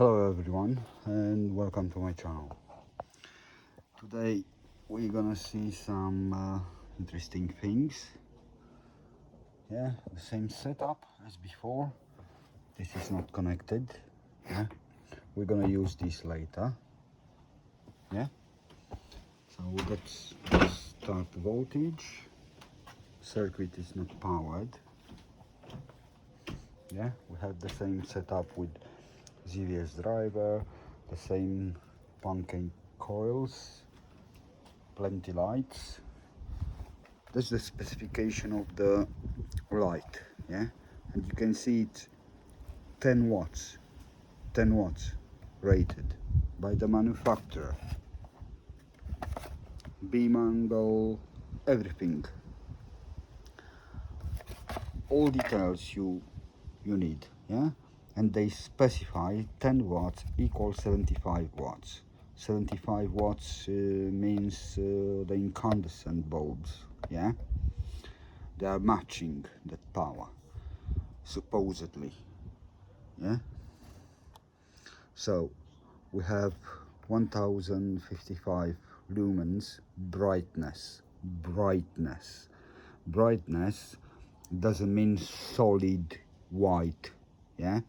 Hello everyone and welcome to my channel. Today we're gonna see some interesting things. Yeah, the same setup as before. This is not connected. Yeah, we're gonna use this later. Yeah, so let's start the voltage. Circuit is not powered. Yeah, we have the same setup with ZVS driver, the same pancake coils, plenty lights. That's the specification of the light, yeah, and you can see it's 10 watts rated by the manufacturer. Beam angle, everything, all details you need, yeah. And they specify 10 watts equals 75 watts. 75 watts means the incandescent bulbs, yeah, they are matching that power supposedly, yeah. So we have 1055 lumens brightness. Brightness doesn't mean solid white, yeah,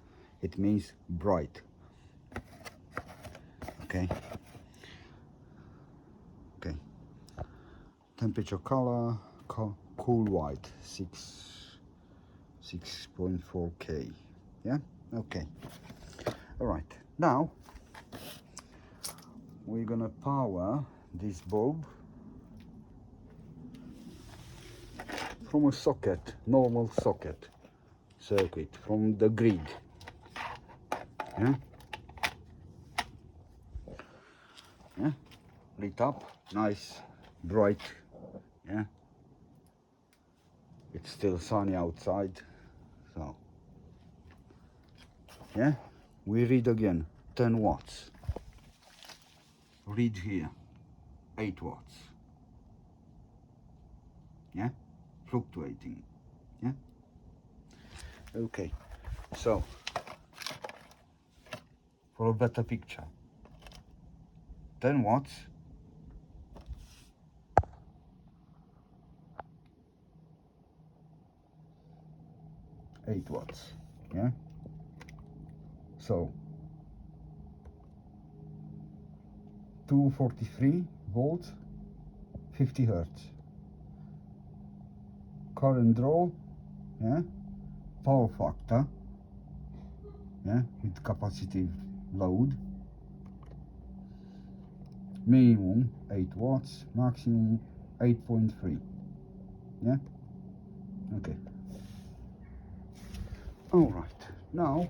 it means bright. Okay, temperature, color, cool white, 6.4K, yeah. Okay, all right, now we're gonna power this bulb from a socket, normal socket circuit from the grid, yeah. Lit up, nice, bright, yeah. It's still sunny outside, so yeah. We read again, 10 watts. Read here, 8 watts, yeah, fluctuating, yeah. Okay, so for a better picture, 10 watts, 8 watts, yeah. So 243 volts, 50 hertz. Current draw, yeah. Power factor, yeah, with capacitive load. Minimum 8 watts, maximum 8.3, yeah. Okay, all right, now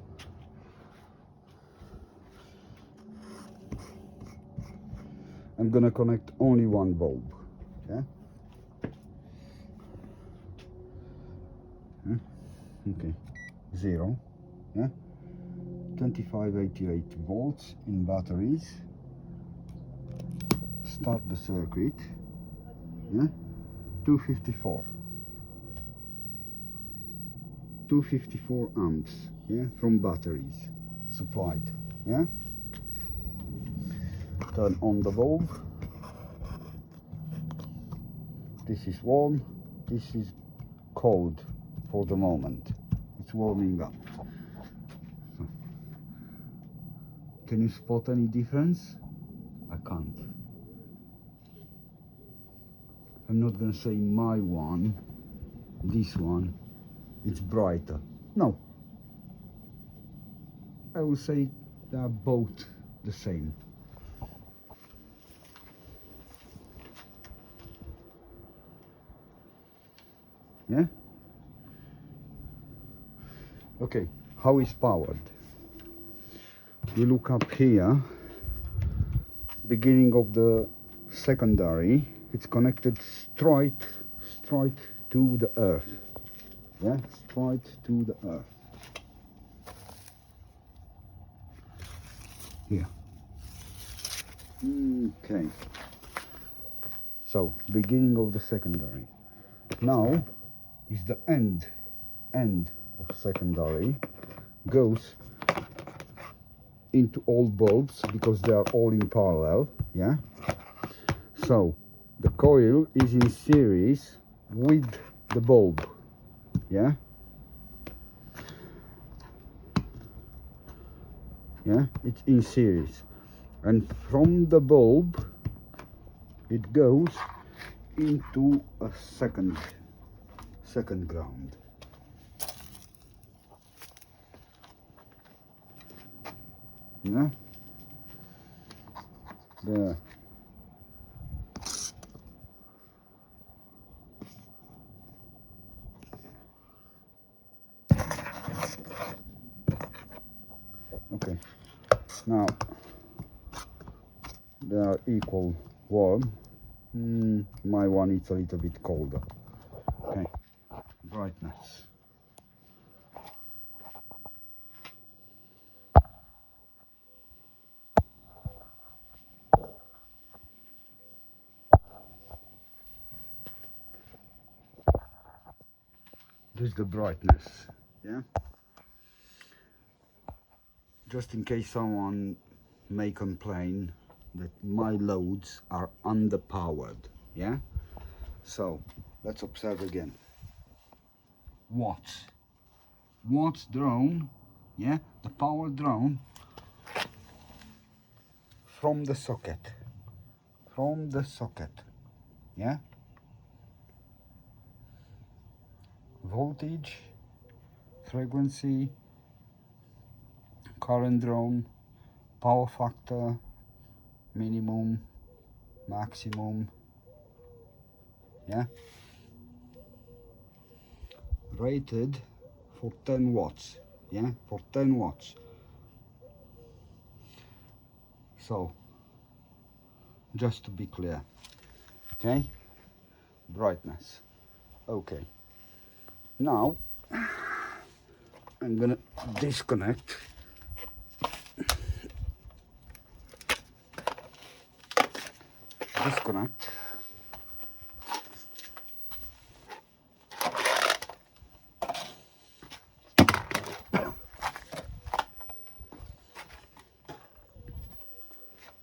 I'm gonna connect only one bulb, yeah. Okay, 0, yeah, 2588 volts in batteries. Start the circuit, yeah. 254 amps, yeah, from batteries supplied, yeah. Turn on the bulb. This is warm, this is cold for the moment. It's warming up. Can you spot any difference? I can't. I'm not gonna say my one, this one, it's brighter. No. I will say they are both the same. Yeah? Okay, how is powered? You look up here, beginning of the secondary, it's connected straight to the earth. Yeah, straight to the earth. Here. Okay. So, beginning of the secondary. Now is the end of secondary, goes into all bulbs because they are all in parallel. Yeah, so the coil is in series with the bulb. Yeah, it's in series, and from the bulb it goes into a second ground. Yeah, there. Okay, now they are equal warm. My one is a little bit colder. Okay, brightness. This is the brightness. Yeah, just in case someone may complain that my loads are underpowered. Yeah, so let's observe again. Watts drawn. Yeah, the power drawn from the socket. Yeah, voltage, frequency, current drawn, power factor, minimum, maximum. Yeah, rated for 10 watts. Yeah, for 10 watts. So just to be clear. Okay, brightness. Okay, now I'm gonna disconnect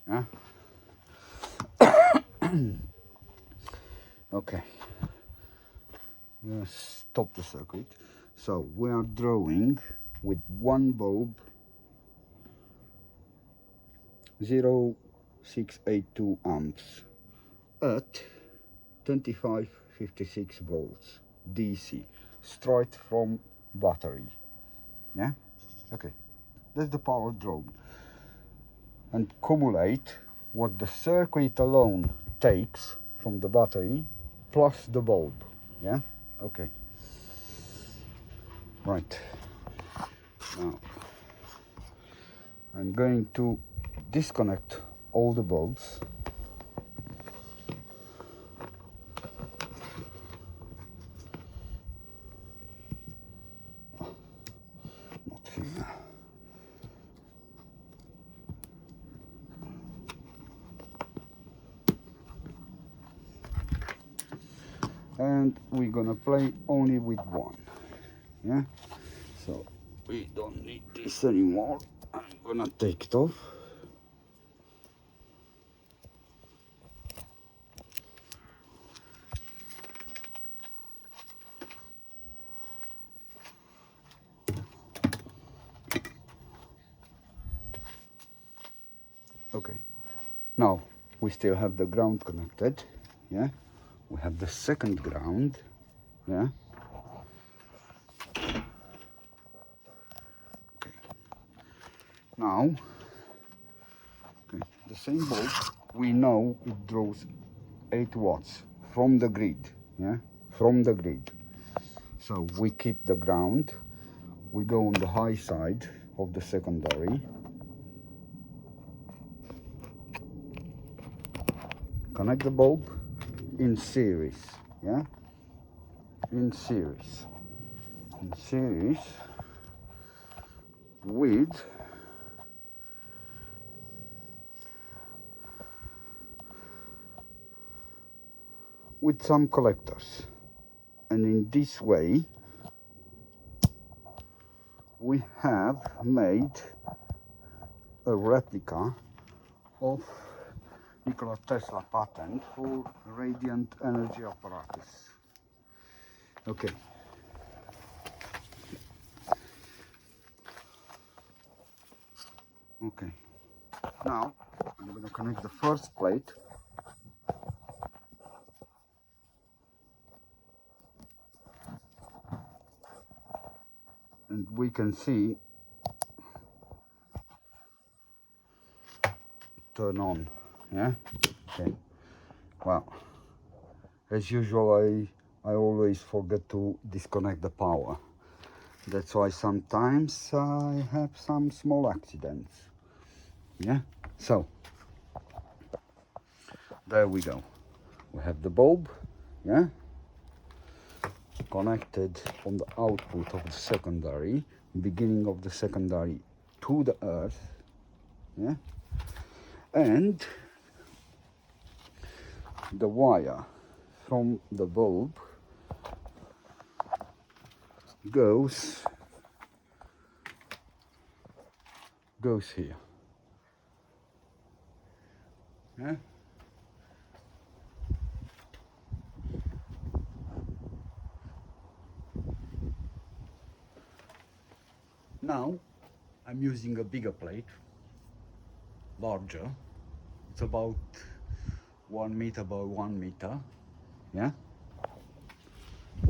yeah. Okay, let's stop the circuit. So we are drawing with one bulb 0.682 amps at 2556 volts DC, straight from battery. Yeah, okay, that's the power drawn, and cumulate what the circuit alone takes from the battery plus the bulb. Yeah, okay, right. Now I'm going to disconnect all the bulbs. Not here. And we're gonna play only with one. Yeah, so we don't need this anymore. I'm gonna take it off. Okay, now we still have the ground connected. Yeah, we have the second ground. Yeah, okay, now okay, the same bulb, we know it draws 8 watts from the grid. Yeah, from the grid. So we keep the ground, we go on the high side of the secondary, connect the bulb in series. Yeah, in series with some collectors, and in this way we have made a replica of Nikola Tesla patent for radiant energy apparatus. Okay. Okay. Now I'm going to connect the first plate. And we can see it turn on. Yeah. Okay. Well, as usual, I always forget to disconnect the power. That's why sometimes I have some small accidents. Yeah. So there we go. We have the bulb. Yeah. Connected on the output of the secondary, beginning of the secondary to the earth. Yeah. And the wire from the bulb goes here. Yeah. Now I'm using a bigger plate, larger. It's about 1 meter by 1 meter. Yeah.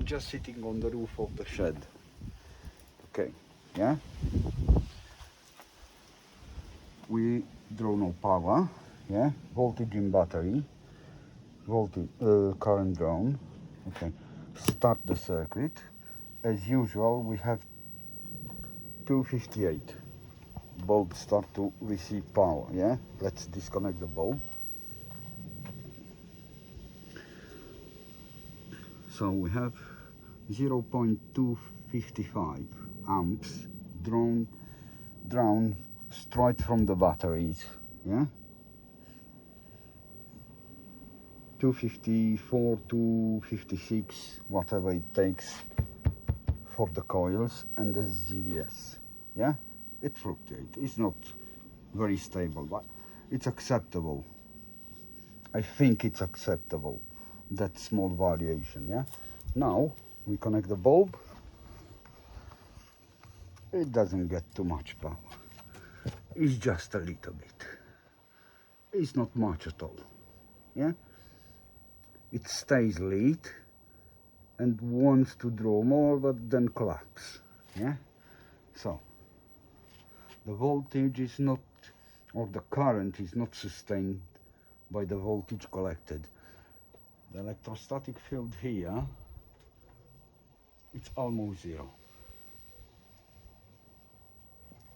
Just sitting on the roof of the shed. Okay. Yeah. We draw no power. Yeah. Voltage in battery. Voltage current drawn. Okay. Start the circuit. As usual, we have 258. Bulb start to receive power. Yeah. Let's disconnect the bulb. So we have 0.255 amps drawn straight from the batteries. Yeah. 254, 256, whatever it takes for the coils and the ZVS. Yeah. It fluctuates. It's not very stable, but it's acceptable. I think it's acceptable, that small variation. Yeah. Now we connect the bulb. It doesn't get too much power. It's just a little bit. It's not much at all. Yeah. It stays lit and wants to draw more, but then collapse. Yeah. So the voltage is not, or the current is not sustained by the voltage collected. The electrostatic field here, it's almost zero.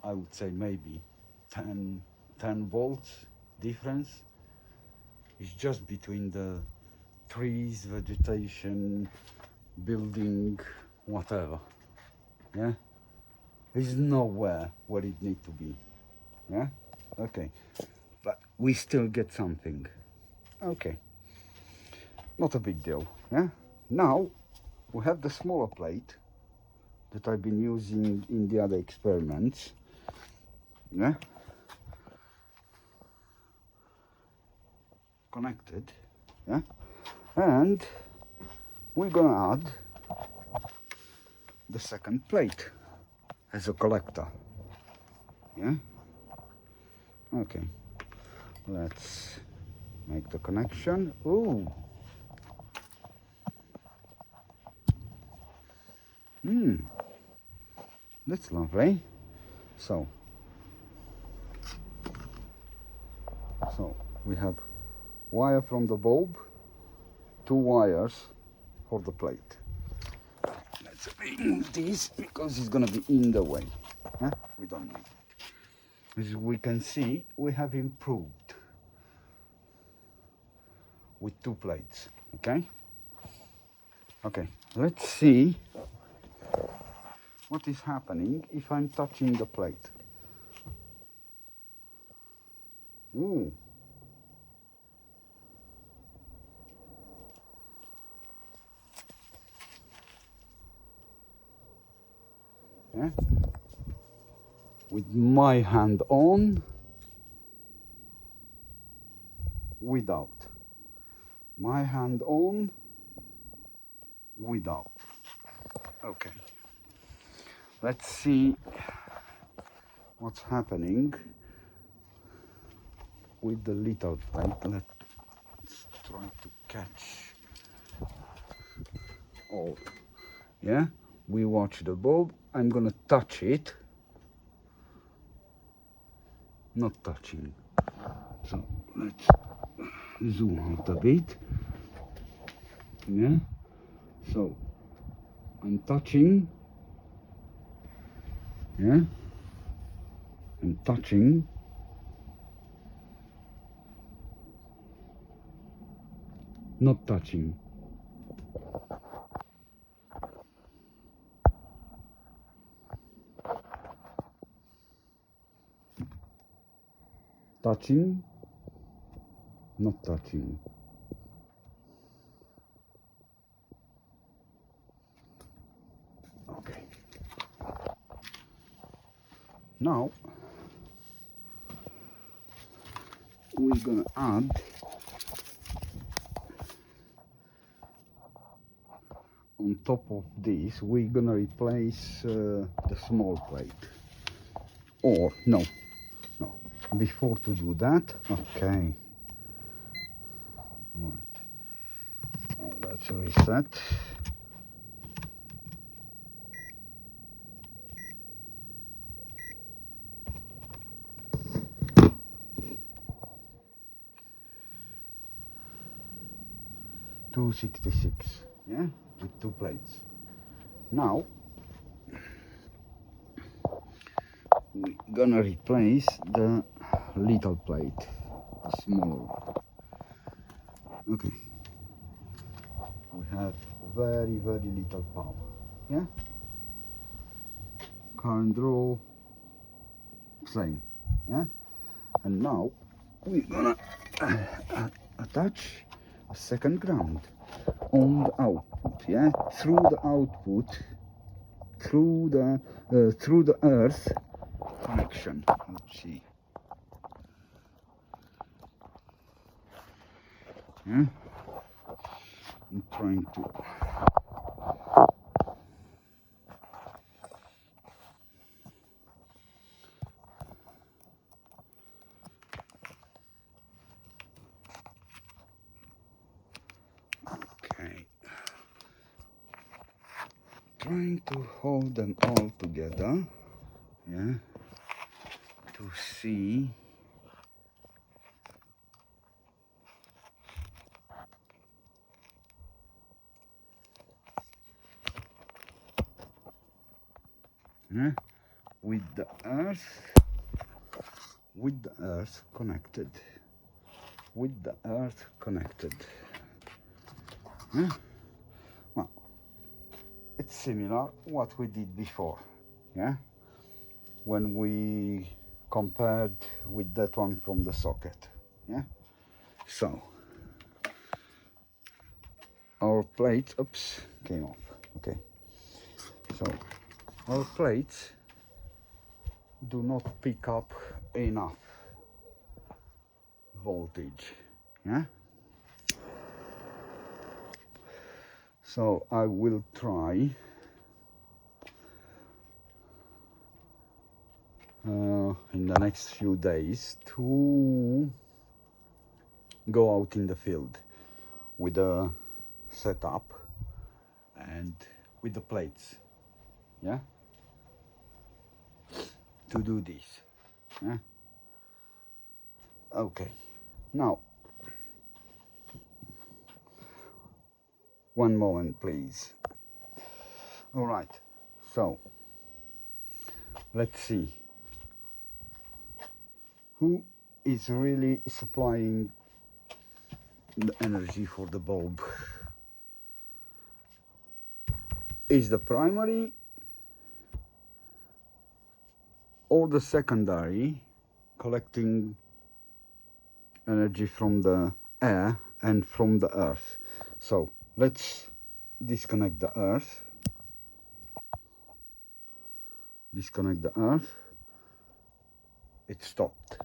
I would say maybe 10 volts difference. It's just between the trees, vegetation, building, whatever. Yeah. It's nowhere where it needs to be. Yeah. Okay. But we still get something. Okay. Not a big deal. Yeah. Now we have the smaller plate that I've been using in the other experiments. Yeah. Connected. Yeah. And we're gonna add the second plate as a collector. Yeah. Okay. Let's make the connection. Ooh. That's lovely. So we have wire from the bulb, 2 wires for the plate. Let's remove this because it's gonna be in the way. Huh? We don't need it. As we can see, we have improved with 2 plates. Okay. Okay. Let's see what is happening if I'm touching the plate. Ooh. Yeah. With my hand on, without. My hand on, without. Okay. Let's see what's happening with the little plate. Let's try to catch all. Yeah, we watch the bulb. I'm gonna touch it. Not touching. So let's zoom out a bit. Yeah, so I'm touching. Yeah, I'm touching. Not touching. Touching, not touching. Okay. Now we're gonna add on top of this, we're gonna replace the small plate. Or no, before to do that, okay, right, let's reset. $266, yeah, with 2 plates. Now we're gonna replace the little plate, the smaller one. Okay, we have very little power, yeah, current draw, same, yeah, and now we're gonna attach a second ground on the output, yeah, through the output, through the earth connection. Let's see, yeah, I'm trying to okay, trying to hold them all together, yeah, to see yeah, with the earth connected, with the earth connected, yeah. Well, it's similar what we did before, yeah, when we compared with that one from the socket, yeah. So our plates, oops, came off, okay, so our plates do not pick up enough voltage, yeah. So I will try in the next few days to go out in the field with a setup and with the plates, yeah, to do this, yeah. Okay, now one moment please. All right, so let's see who is really supplying the energy for the bulb. Is the primary or the secondary collecting energy from the air and from the earth? So let's disconnect the earth, it stopped,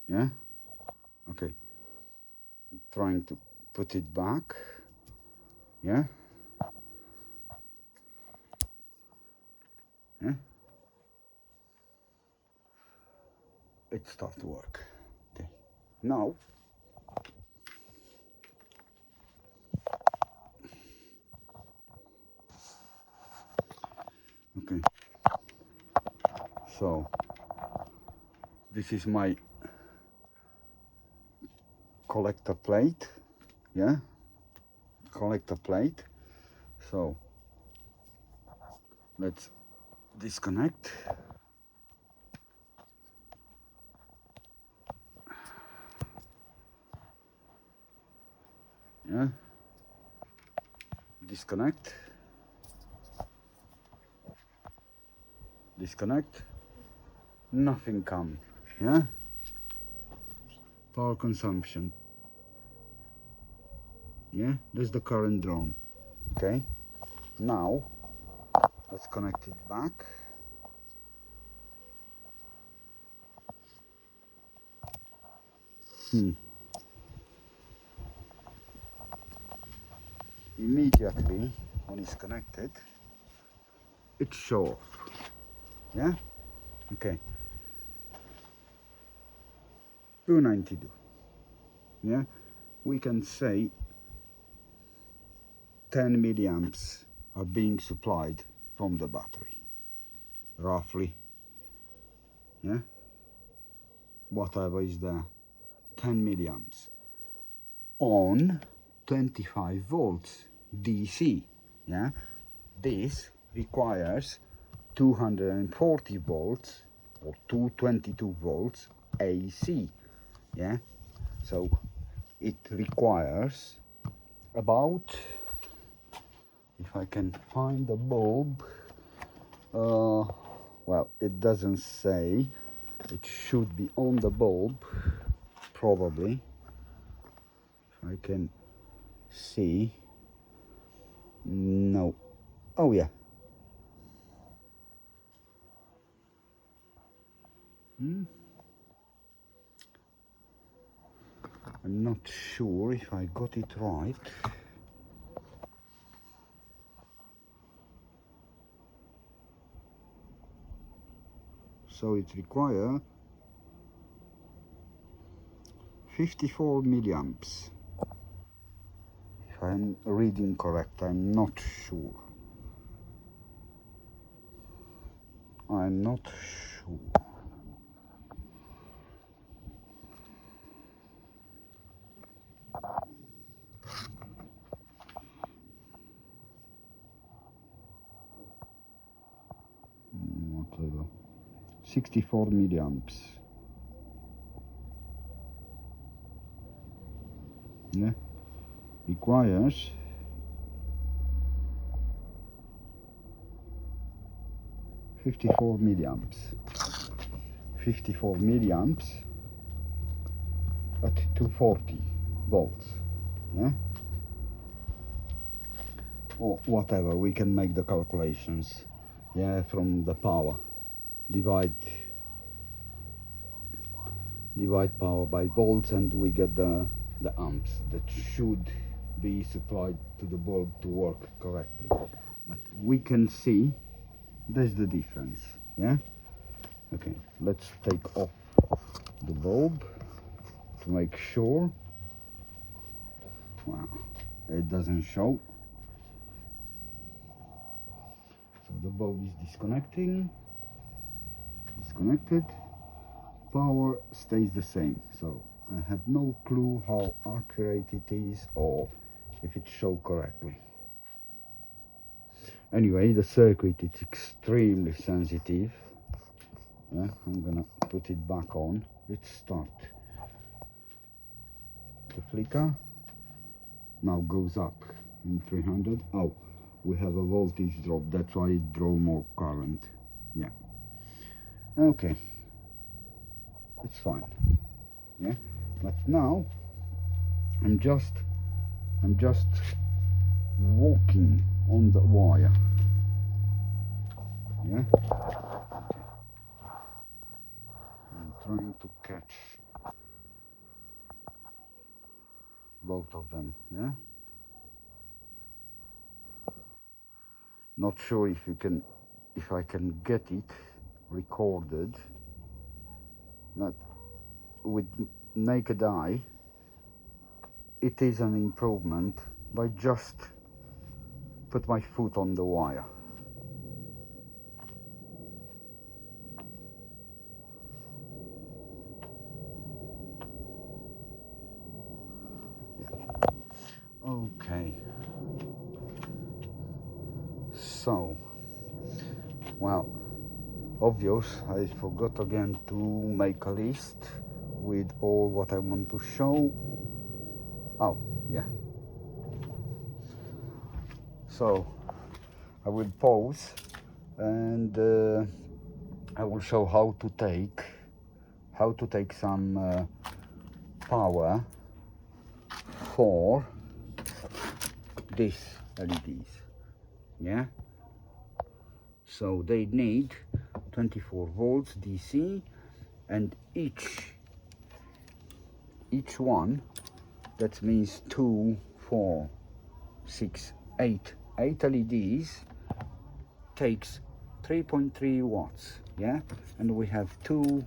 yeah, okay. trying to put it back. Yeah. Yeah. It starts to work. Okay. Now okay. So this is my collector plate. Yeah. Collector plate. So let's disconnect. Yeah. Disconnect. Disconnect. Nothing come. Yeah. Power consumption. Yeah. There's the current drawn. Okay. Now let's connect it back. Immediately when it's connected, it shows off. Yeah. Okay. 292. Yeah. We can say 10 milliamps are being supplied from the battery, roughly. Yeah. Whatever is there, 10 milliamps on 25 volts DC. Yeah. This requires 240 volts or 222 volts AC. Yeah. So it requires about, if I can find the bulb, well, it doesn't say, it should be on the bulb, probably, if I can see. No. Oh yeah. I'm not sure if I got it right. So it requires 54 milliamps. If I'm reading correct, I'm not sure. I'm not sure. Whatever. 64 milliamps. Yeah. Requires 54 milliamps. 54 milliamps at 240 volts. Yeah. Or whatever, we can make the calculations. Yeah, from the power. Divide power by volts and we get the amps that should be supplied to the bulb to work correctly. But we can see there's the difference. Yeah. Okay, let's take off the bulb to make sure. Wow, it doesn't show. So the bulb is disconnected. Power stays the same, so I have no clue how accurate it is or if it shows correctly. Anyway, the circuit is extremely sensitive. Yeah, I'm gonna put it back on. It start to flicker. Now goes up in 300. Oh, we have a voltage drop, that's why it draw more current. Yeah. Okay. It's fine. Yeah. But now I'm just walking on the wire. Yeah. Okay. I'm trying to catch both of them. Yeah, not sure if I can get it recorded, but with naked eye it is an improvement by just put my foot on the wire. Okay, so, well, obvious, I forgot again to make a list with all what I want to show. Oh, yeah. So, I will pause and I will show how to take some power for these LEDs. Yeah, so they need 24 volts DC, and each one, that means 2, 4, 6, 8 LEDs takes 3.3 watts. Yeah, and we have 2,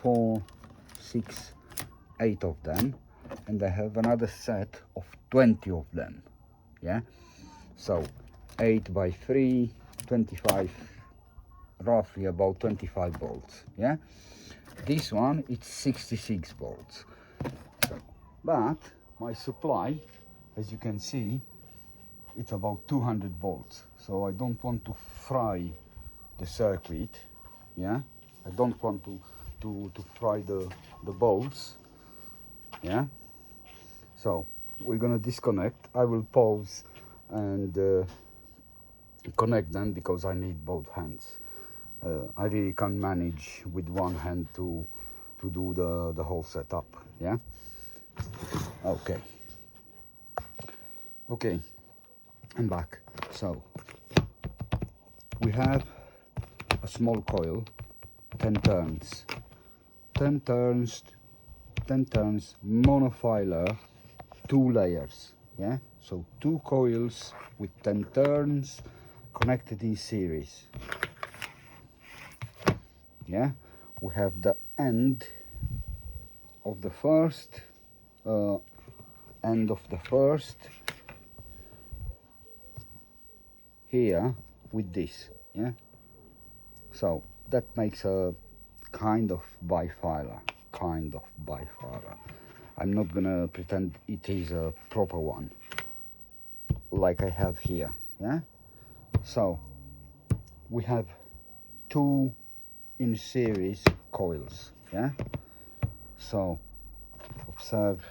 4, 6, 8 of them, and I have another set of 20 of them. Yeah, so 8 by 3, 25, roughly about 25 volts. Yeah, this one it's 66 volts. So, but my supply, as you can see, it's about 200 volts. So I don't want to fry the circuit. Yeah, I don't want to fry the bolts. Yeah, so we're gonna disconnect. I will pause and connect them because I need both hands. I really can't manage with one hand to do the whole setup. Yeah, okay, I'm back. So we have a small coil, 10 turns, 10 turns monofilar, 2 layers. Yeah, so 2 coils with 10 turns connected in series. Yeah, we have the end of the first here with this. Yeah, so that makes a kind of bifilar. I'm not gonna pretend it is a proper one like I have here. Yeah, so we have 2 in series coils. Yeah, so observe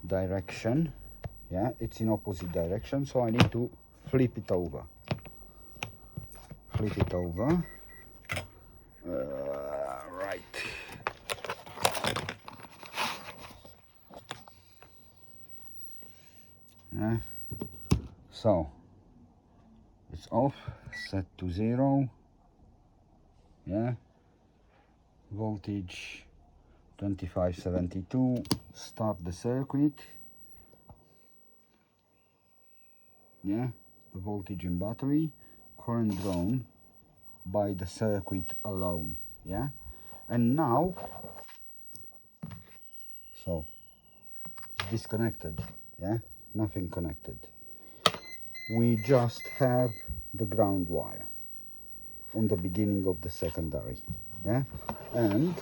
direction. Yeah, it's in opposite direction, so I need to flip it over. Right. Yeah, so it's off, set to 0. Yeah, voltage 2572. Start the circuit. Yeah, the voltage in battery, current drawn by the circuit alone. Yeah, and now, so it's disconnected. Yeah, nothing connected. We just have the ground wire on the beginning of the secondary. Yeah, and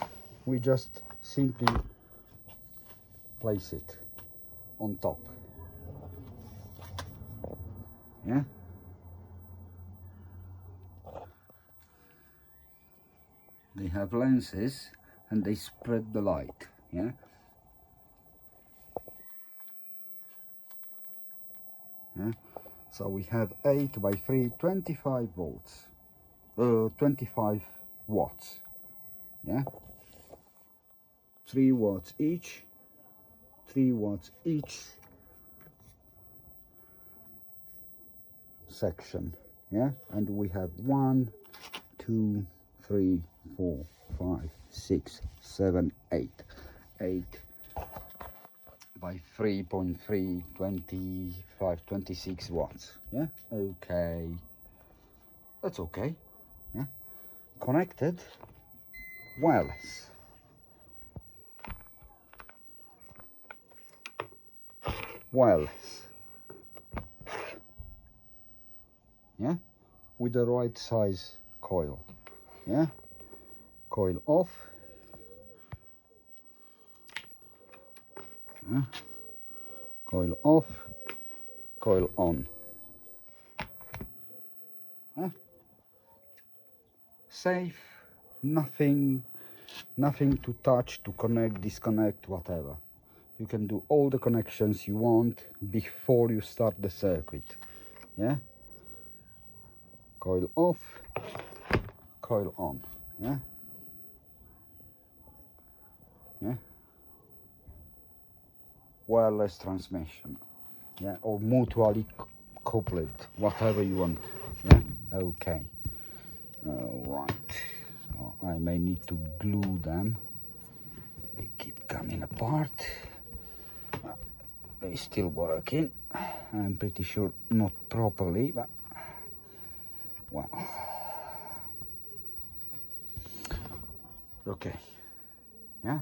we just simply place it on top. Yeah, they have lenses and they spread the light. Yeah, yeah, so we have 8 by 3, 25 volts, 25 watts. Yeah, 3 watts each, 3 watts each section. Yeah, and we have 1, 2, 3, 4, 5, 6, 7, 8 by 3.3, 25, 26 watts. Yeah, okay, that's okay. Yeah, connected wireless. Yeah, with the right size coil. Yeah, coil off. Yeah. Coil off, coil on. Yeah. Safe, nothing to touch, to connect, disconnect, whatever. You can do all the connections you want before you start the circuit. Yeah, coil off, coil on. Yeah, yeah, wireless transmission. Yeah, or mutually coupled, whatever you want. Yeah, okay. All right, so I may need to glue them. They keep coming apart. They're still working. I'm pretty sure not properly, but well. Okay. Yeah.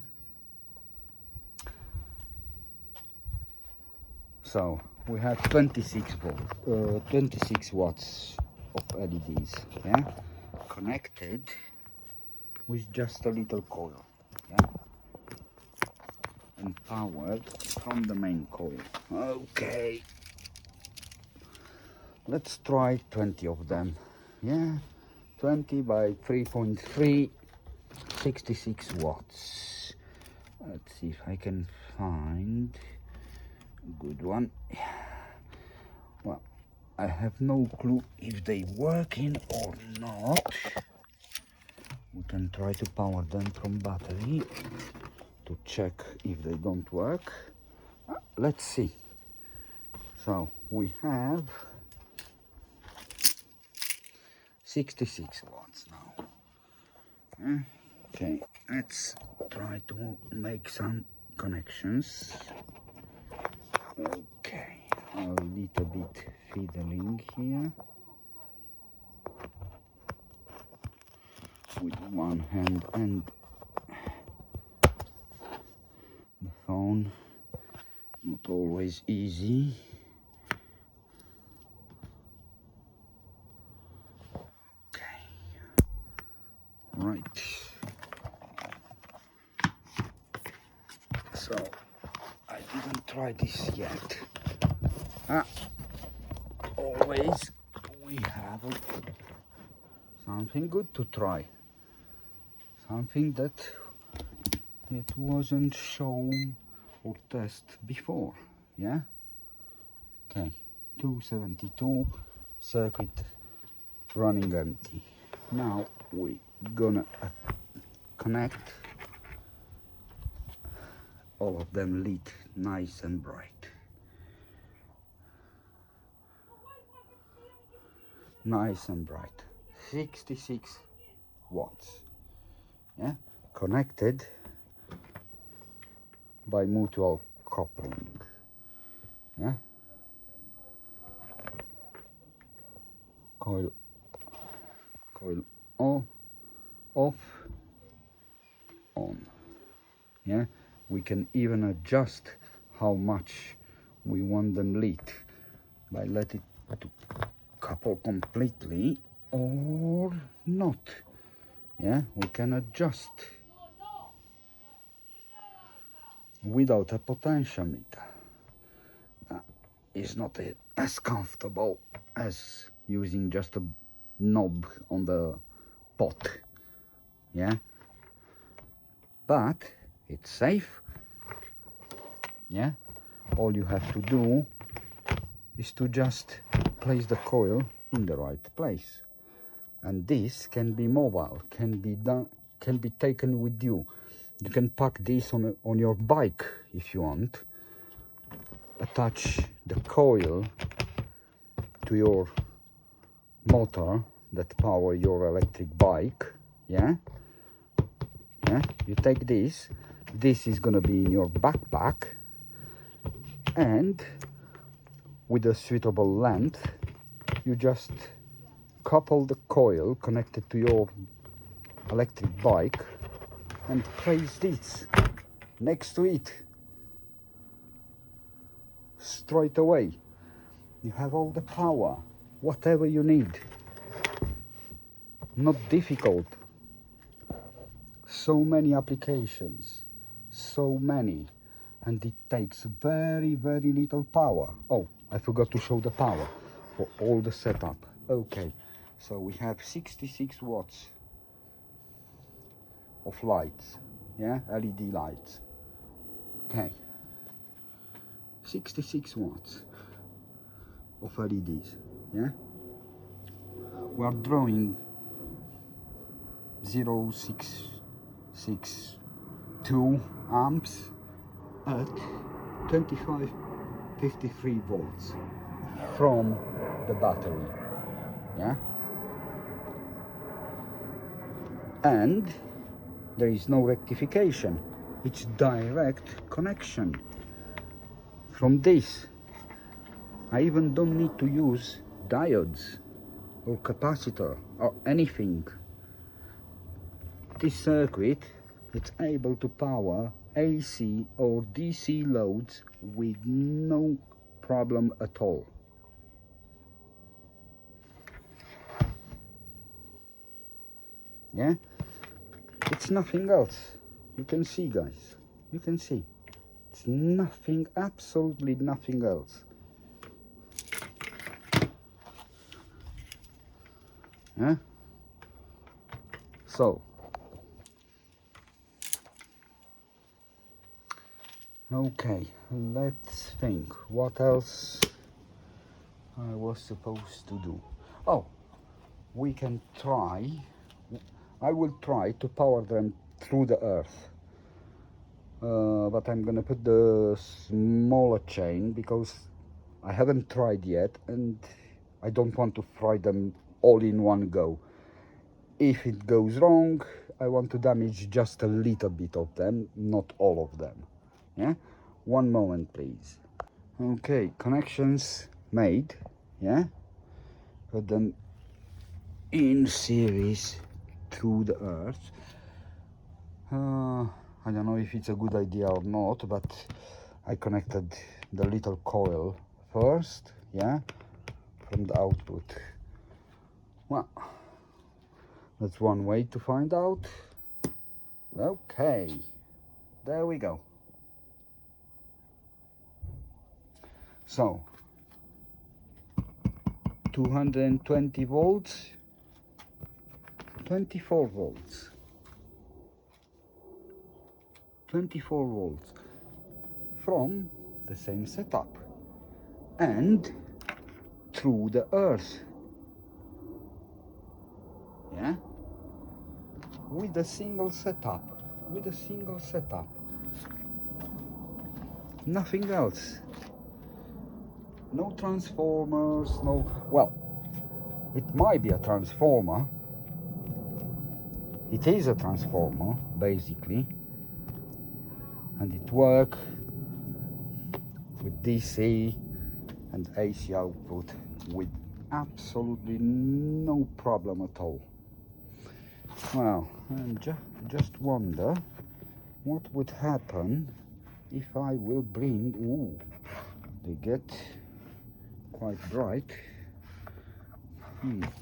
So we have 26 volt, 26 watts of LEDs. Yeah. Connected with just a little coil. Yeah. And powered from the main coil. Okay. Let's try 20 of them. Yeah. 20 by 3.3, 66 watts. Let's see if I can find a good one. Well, I have no clue if they working or not. We can try to power them from battery to check if they don't work. Let's see. So we have 66 watts now. Okay, let's try to make some connections. Okay, a little bit fiddling here with one hand and the phone. Not always easy. Right, so I didn't try this yet. Always we have something good to try, something that it wasn't shown or tested before. Yeah, okay, 272 circuit running empty. Now we gonna connect all of them lit nice and bright. Nice and bright. 66 watts. Yeah, connected by mutual coupling. Yeah, coil on, off, on. Yeah, we can even adjust how much we want them lit by let it to couple completely or not. Yeah, we can adjust without a potentiometer. It's not as comfortable as using just a knob on the pot. Yeah, but it's safe. Yeah, all you have to do is to just place the coil in the right place, and this can be mobile, can be done, can be taken with you. You can pack this on your bike if you want. Attach the coil to your motor that power your electric bike. Yeah, yeah, you take this is gonna be in your backpack, and with a suitable length you just couple the coil connected to your electric bike and place this next to it. Straight away you have all the power, whatever you need. Not difficult. So many applications, so many, and it takes very little power. Oh, I forgot to show the power for all the setup. Okay, so we have 66 watts of lights, yeah, LED lights. Okay, 66 watts of LEDs, yeah. We are drawing 0.662 amps at 2553 volts from the battery, yeah. And there is no rectification, it's direct connection from this. I even don't need to use diodes or capacitor or anything. This circuit is able to power AC or DC loads with no problem at all. Yeah, it's nothing else. You can see, guys, you can see it's nothing, absolutely nothing else. Yeah, so okay, let's think what else I was supposed to do. Oh, we can try, I will try to power them through the earth, but I'm gonna put the smaller chain because I haven't tried yet and I don't want to fry them all in one go. If it goes wrong, I want to damage just a little bit of them, not all of them. Yeah, one moment please. Okay, connections made. Yeah, put them in series through the earth. I don't know if it's a good idea or not, but I connected the little coil first, yeah, from the output. Well, that's one way to find out. Okay, there we go. So 220 volts, 24 volts, 24 volts from the same setup and through the earth, yeah, with a single setup, nothing else. No transformers, no, well, it might be a transformer. It is a transformer, basically, and it works with DC and AC output with absolutely no problem at all. Well, and just wonder what would happen if I will bring, ooh, they get quite bright. Let's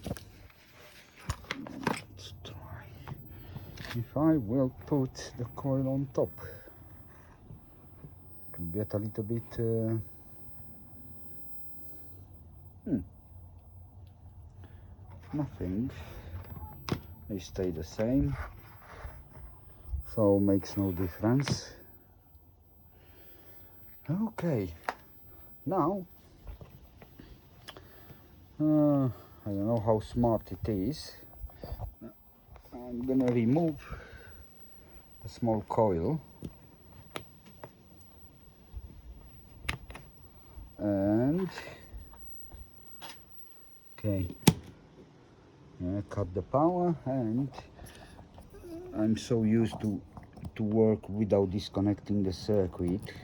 try. If I will put the coil on top, to get a little bit nothing, they stay the same, so makes no difference. Okay, now I don't know how smart it is. I'm gonna remove the small coil and okay, yeah, cut the power, and I'm so used to work without disconnecting the circuit.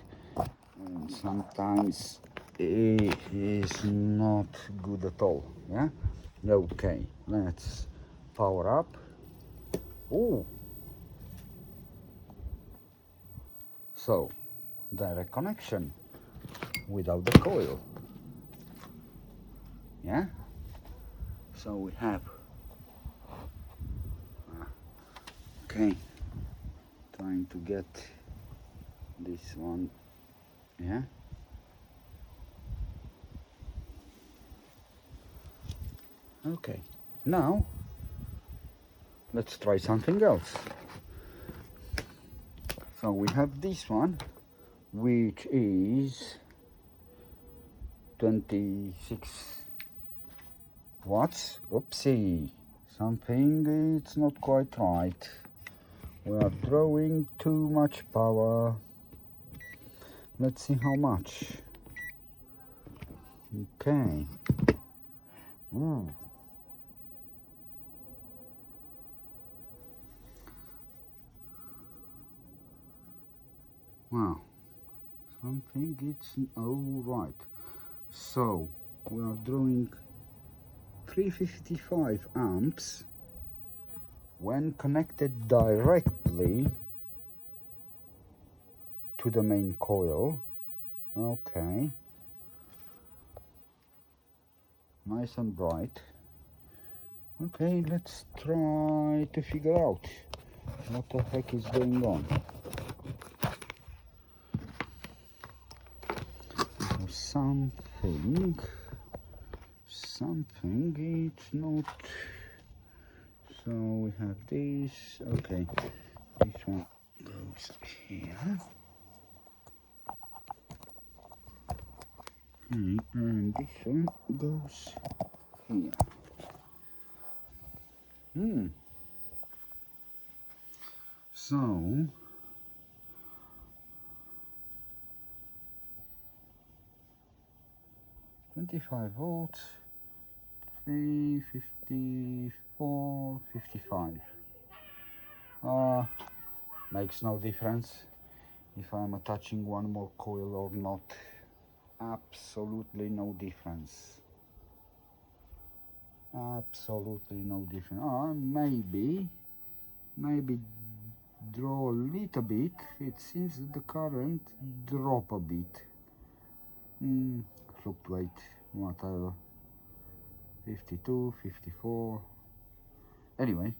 and sometimes it is not good at all. Yeah. Okay, let's power up. Oh, so direct connection without the coil. Yeah. So we have. Okay. Trying to get this one. Yeah. Okay. Now let's try something else. So we have this one, which is 26 watts. Oopsie, something it's not quite right. We are drawing too much power. Let's see how much. Okay. Ooh. Wow. Something it's all right. So we are drawing 355 amps when connected directly to the main coil. Okay, nice and bright. Okay, let's try to figure out what the heck is going on. Something it's not. So we have this. Okay, this one goes here. Okay, and this one goes here. So 25 volts, 354, 55. Makes no difference if I'm attaching one more coil or not. Absolutely no difference. Absolutely no difference. Maybe draw a little bit. It seems that the current drop a bit. Fluctuate, whatever. 52, 54. Anyway,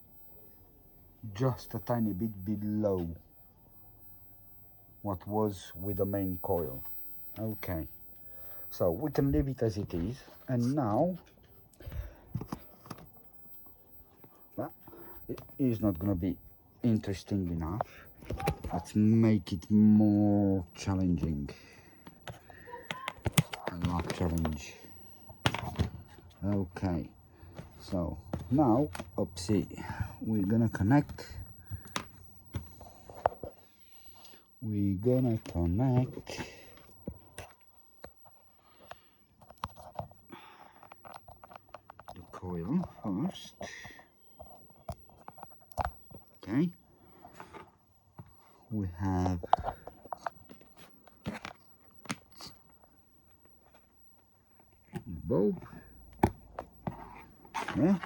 just a tiny bit below what was with the main coil. Okay, so we can leave it as it is. And now, well, it is not going to be interesting enough. Let's make it more challenging. A lot challenge. Okay, so now, oopsie, we're gonna connect the coil first. Okay, we have the bulb, yeah,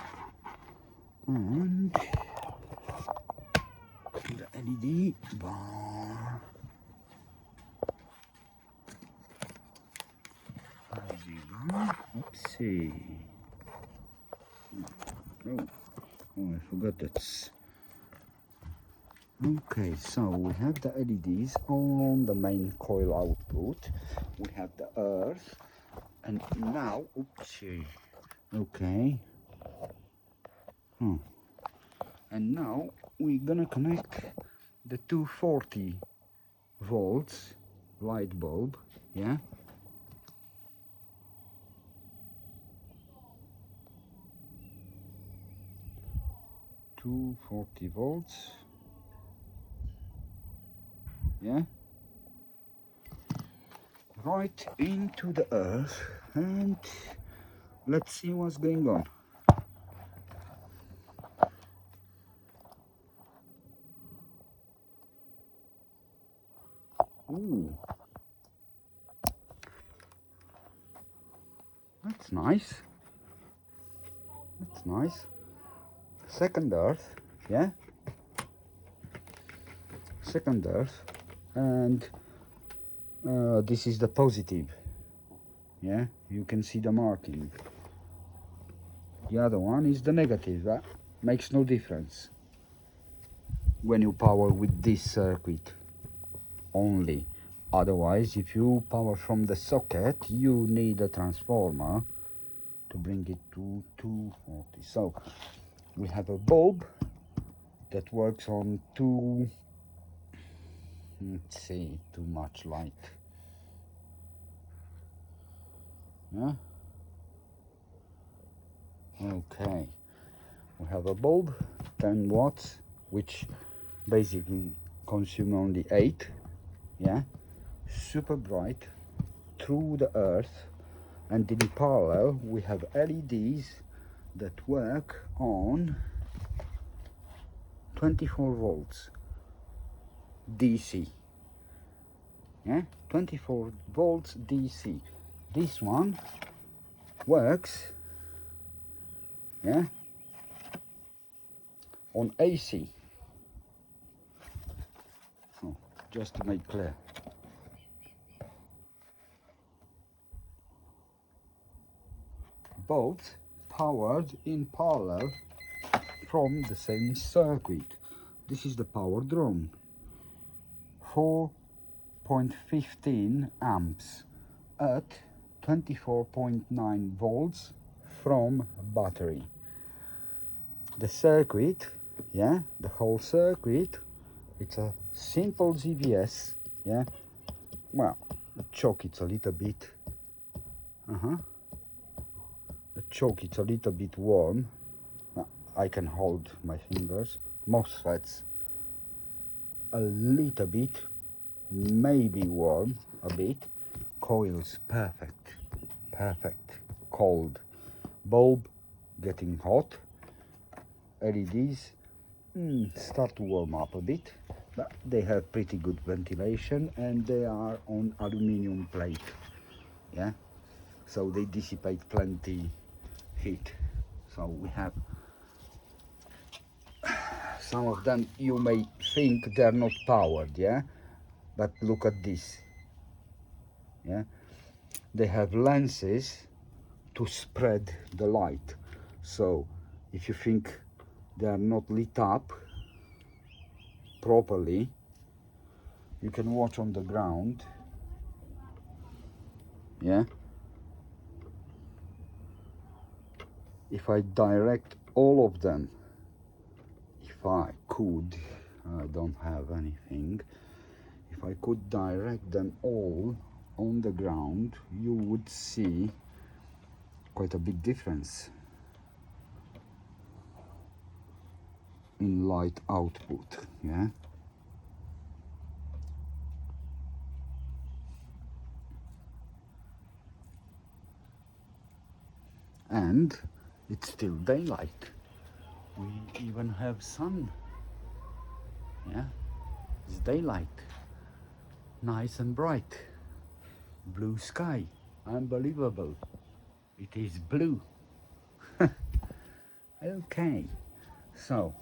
and the LED bar. Oopsie. Oh, I forgot that. Okay, so we have the LEDs on the main coil output. We have the earth, and now, oopsie. Okay. And now we're gonna connect the 240 volts light bulb, yeah. 240 volts, yeah, right into the earth, and let's see what's going on. Ooh, That's nice. That's nice. Second earth, yeah. Second earth, and this is the positive. Yeah, you can see the marking. The other one is the negative. That makes no difference when you power with this circuit only. Otherwise, if you power from the socket, you need a transformer to bring it to 240. So we have a bulb that works on two, let's see, too much light. Yeah. Okay. We have a bulb, 10 watts, which basically consume only 8. Yeah. Super bright through the earth, and in parallel we have LEDs that work on 24 volts DC. Yeah, 24 volts DC. This one works, yeah, on AC. So just to make clear, both powered in parallel from the same circuit. This is the power drone, 4.15 amps at 24.9 volts from battery. The circuit, yeah, the whole circuit, it's a simple ZVS, yeah. Well, the choke it's a little bit, the choke it's a little bit warm. I can hold my fingers. MOSFETs a little bit, maybe warm a bit. Coils perfect, perfect. Cold. Bulb getting hot. LEDs start to warm up a bit, but they have pretty good ventilation and they are on aluminium plate, yeah, so they dissipate plenty heat. So we have some of them, you may think they're not powered, yeah, but look at this, yeah, they have lenses to spread the light. So if you think they are not lit up properly, you can watch on the ground, yeah. If I direct all of them, if I could, I don't have anything, if I could direct them all on the ground, you would see quite a big difference in light output, yeah. And it's still daylight. We even have sun, yeah. It's daylight, nice and bright, blue sky, unbelievable. It is blue. Okay, so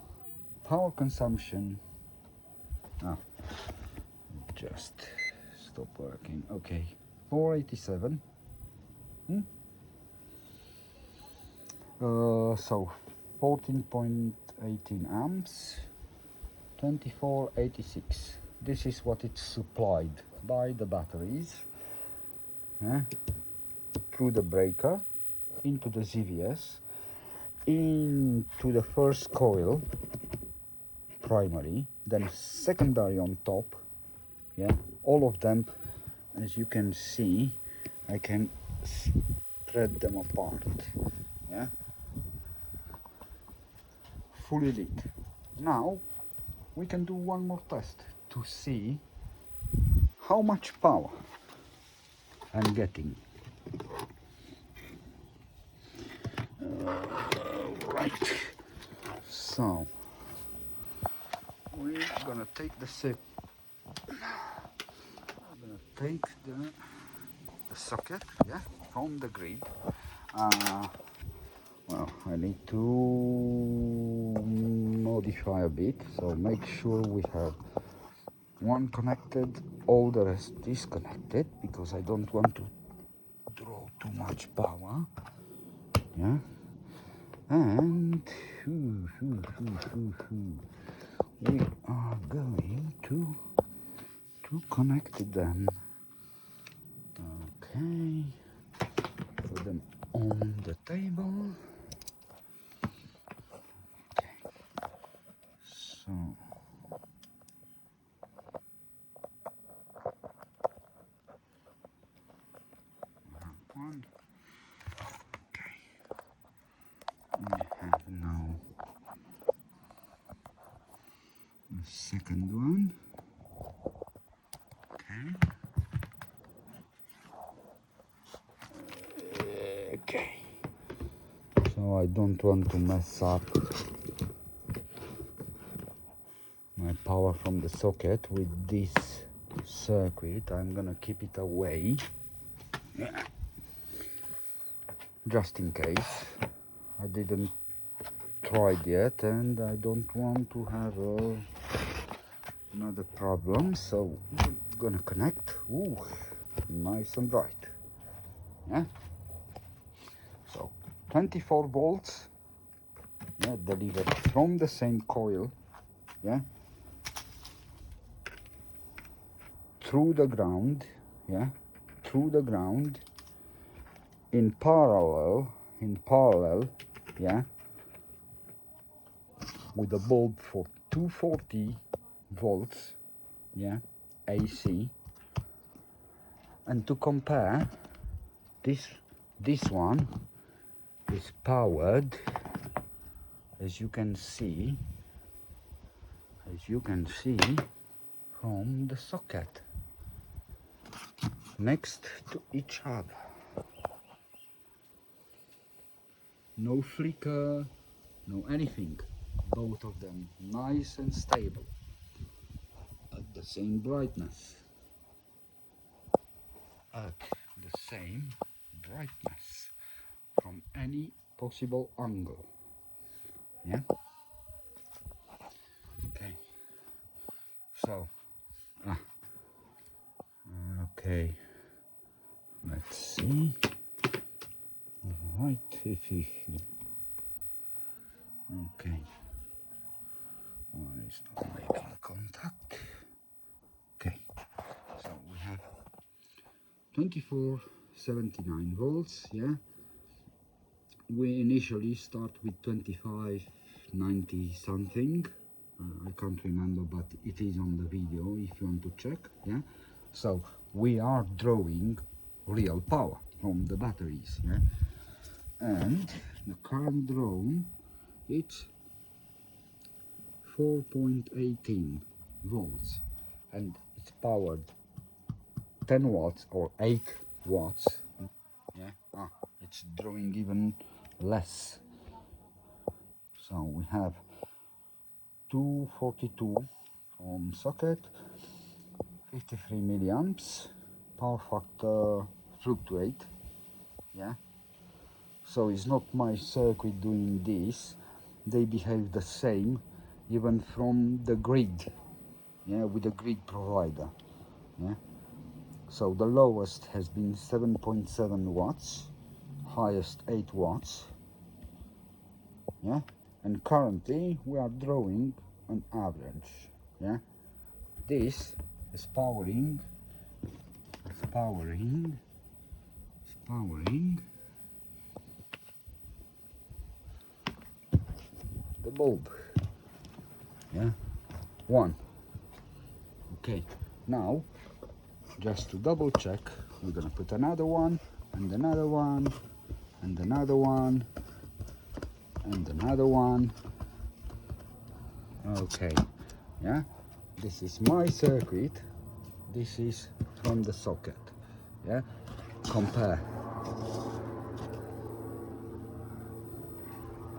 power consumption, just stop working. Okay, 487. So 14.18 amps, 2486. This is what it's supplied by the batteries, through the breaker into the ZVS, into the first coil, primary, then secondary on top, yeah. All of them, as you can see, I can spread them apart, yeah. Fully lit. Now we can do one more test to see how much power I'm getting. Right, so we're gonna take the socket, yeah, from the grid. Well, I need to modify a bit, so make sure we have one connected, all the rest disconnected, because I don't want to draw too much power. Yeah, and we are going to connect them. Okay, put them on the table. Okay, so one. Okay, we have now the second one. Okay. Okay. So I don't want to mess up my power from the socket with this circuit. I'm gonna keep it away, just in case. I didn't try it yet, and I don't want to have another problem. So we're gonna connect. Ooh, nice and bright. Yeah. So 24 volts. Yeah, delivered from the same coil. Yeah. Through the ground. Yeah. Through the ground. In parallel. Yeah. With a bulb for 240 volts. Yeah. AC. And to compare, this one is powered, as you can see from the socket next to each other. No flicker, no anything. Both of them nice and stable at the same brightness. At the same brightness from any possible angle. Yeah. Okay. So, okay. Let's see. Right. Okay. One is not making contact. Okay. So we have 2479 volts. Yeah. We initially start with 2590 something. I can't remember, but it is on the video if you want to check. Yeah. So we are drawing real power from the batteries. Yeah. And the current drawn, it's 4.18 volts, and it's powered 10 watts or 8 watts. Yeah. It's drawing even less. So we have 242 from socket, 53 milliamps, power factor fluctuate. Yeah. So it's not my circuit doing this, they behave the same even from the grid. Yeah, with the grid provider. Yeah. So the lowest has been 7.7 watts, highest 8 watts. Yeah. And currently we are drawing an average. Yeah. This is powering the bulb. Yeah. One. Okay. Now, just to double check, we're gonna put another one, and another one, and another one, and another one. Okay. Yeah. This is my circuit. This is from the socket. Yeah. Compare.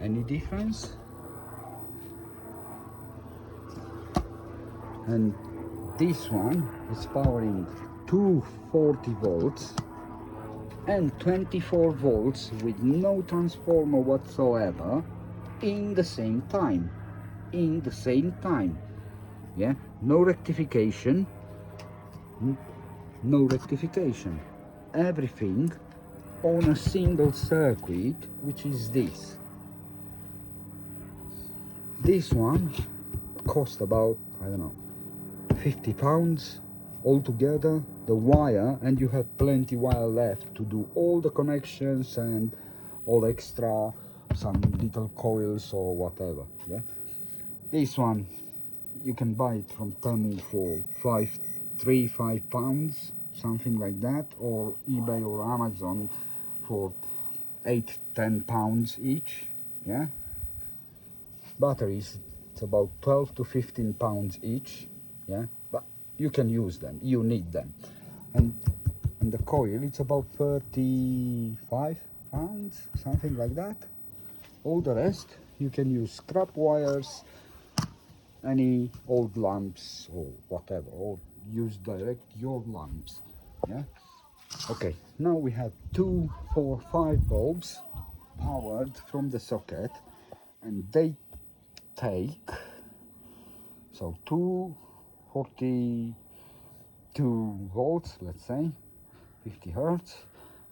Any difference? And this one is powering 240 volts and 24 volts with no transformer whatsoever in the same time. Yeah, no rectification, no rectification. Everything on a single circuit, which is this. This one cost about, I don't know, £50 altogether, the wire, and you have plenty wire left to do all the connections and all extra, some little coils or whatever. Yeah, this one you can buy it from Temu for £5 something like that, or eBay or Amazon for £8-10 each. Yeah, batteries, it's about 12 to 15 pounds each. Yeah, but you can use them, you need them. And the coil, it's about 35 pounds, something like that. All the rest you can use scrap wires, any old lamps or whatever, or use direct your lamps. Yeah, okay, now we have 2, 4, 5 bulbs powered from the socket, and they take, so 242 volts, let's say 50 hertz,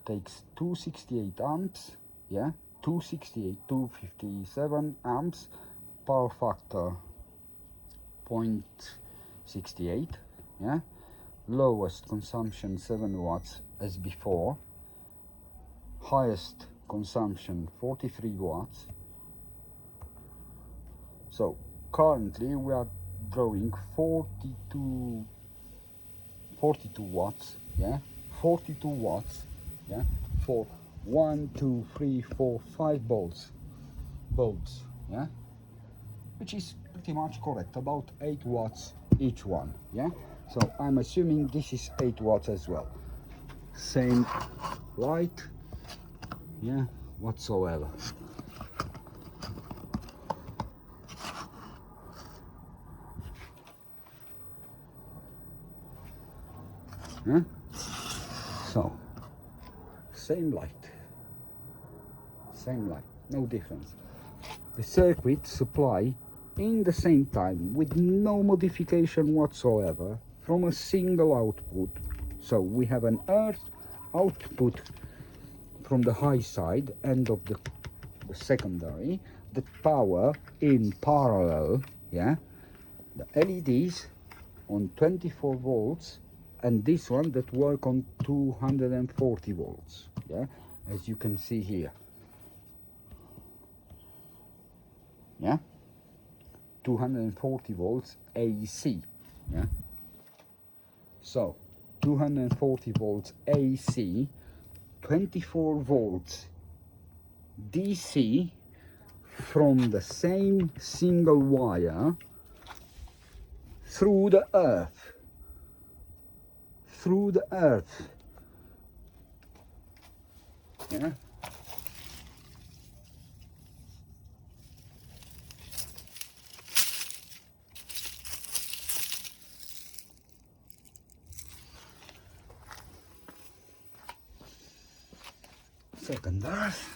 takes 268 amps. Yeah, 257 amps, power factor 0.68. Yeah, lowest consumption 7 watts as before, highest consumption 43 watts. So currently we are drawing 42 watts. Yeah, 42 watts. Yeah, for 1, 2, 3, 4, 5 bulbs. Yeah, which is pretty much correct, about 8 watts each one. Yeah, so I'm assuming this is 8 watts as well. Same light, yeah, whatsoever. Yeah? So same light, no difference. The circuit supply in the same time with no modification whatsoever from a single output. So we have an earth output from the high side, end of the secondary, the power in parallel. Yeah, the LEDs on 24 volts, and this one that work on 240 volts. Yeah, as you can see here. Yeah, 240 volts AC. Yeah, so 240 volts AC, 24 volts DC from the same single wire through the earth. Yeah, second earth.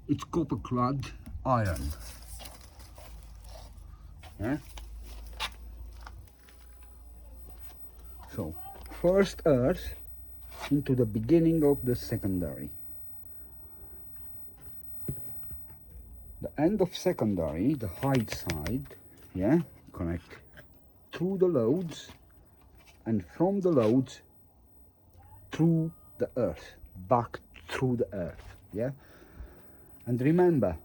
It's copper clad iron. Yeah, so first earth into the beginning of the secondary. The end of secondary, the high side, yeah, connect through the loads, and from the loads through the earth, back through the earth. Yeah, and remember,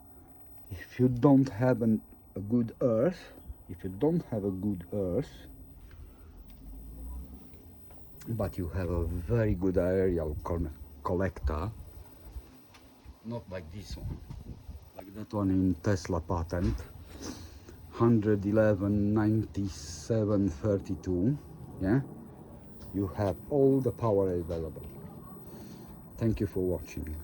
if you don't have a good earth, but you have a very good aerial collector, not like this one, like that one in Tesla patent 1119732. Yeah, you have all the power available. Thank you for watching.